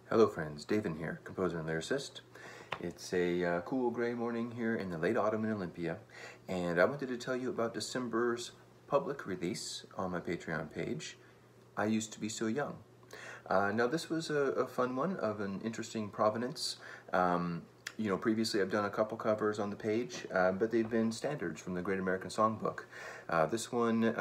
Hello friends, David here, composer and lyricist. It's a cool gray morning here in the late autumn in Olympia, and I wanted to tell you about December's public release on my Patreon page, I Used to Be So Young. Now this was a fun one of an interesting provenance. Previously I've done a couple covers on the page, but they've been standards from the Great American Songbook. This one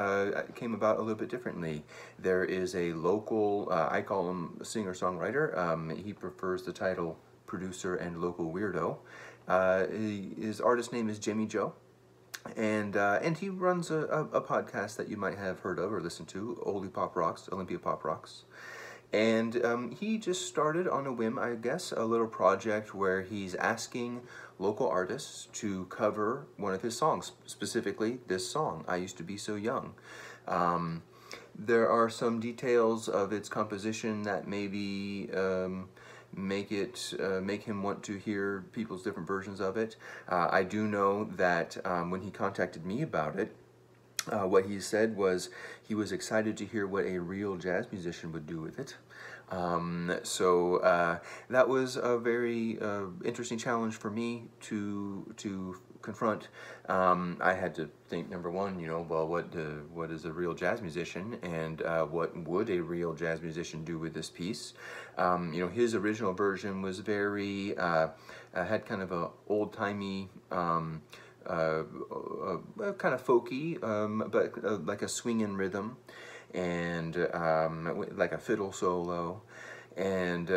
came about a little bit differently. There is a local, I call him a singer-songwriter. He prefers the title producer and local weirdo. His artist name is Jemmy Joe. And he runs a podcast that you might have heard of or listened to, Olympia Pop Rocks. And he just started on a whim, I guess, a little project where he's asking local artists to cover one of his songs, specifically this song, I Used to Be So Young. There are some details of its composition that maybe make him want to hear people's different versions of it. I do know that when he contacted me about it, what he said was he was excited to hear what a real jazz musician would do with it. So that was a very interesting challenge for me to confront. I had to think, number one, well, what is a real jazz musician, and what would a real jazz musician do with this piece? His original version was very had kind of a old-timey kind of folky, but like a swinging rhythm, and like a fiddle solo, and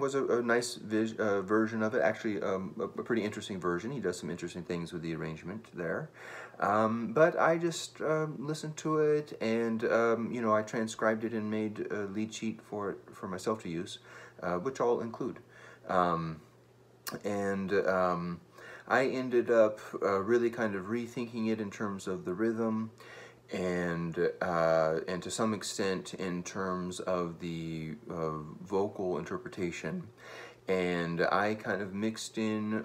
was a nice version of it. Actually, a pretty interesting version. He does some interesting things with the arrangement there. But I just listened to it, and I transcribed it and made a lead sheet for it for myself to use, which I'll include. I ended up really kind of rethinking it in terms of the rhythm, and to some extent in terms of the vocal interpretation. And I kind of mixed in,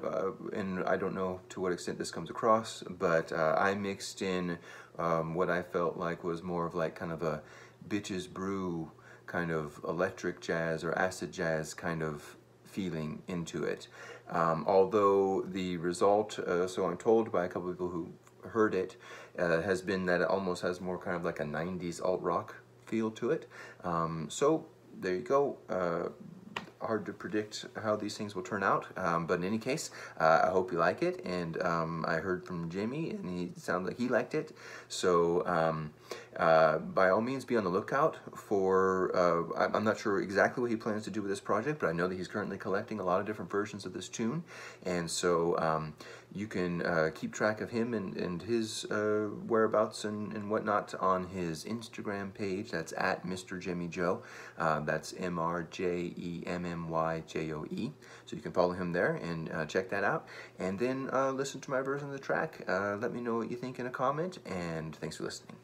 and I don't know to what extent this comes across, but I mixed in what I felt like was more of like kind of a bitches brew kind of electric jazz or acid jazz kind of feeling into it. Although the result, so I'm told by a couple of people who heard it, has been that it almost has more kind of like a 90s alt-rock feel to it. So there you go. Hard to predict how these things will turn out, but in any case, I hope you like it, and I heard from Jamie, and he sounded like he liked it, so by all means be on the lookout for, I'm not sure exactly what he plans to do with this project, but I know that he's currently collecting a lot of different versions of this tune, and so you can keep track of him and his whereabouts and whatnot on his Instagram page. That's at Mr. Jemmy Joe. That's MRJEMMYJOE. So you can follow him there and check that out. And then listen to my version of the track. Let me know what you think in a comment, and thanks for listening.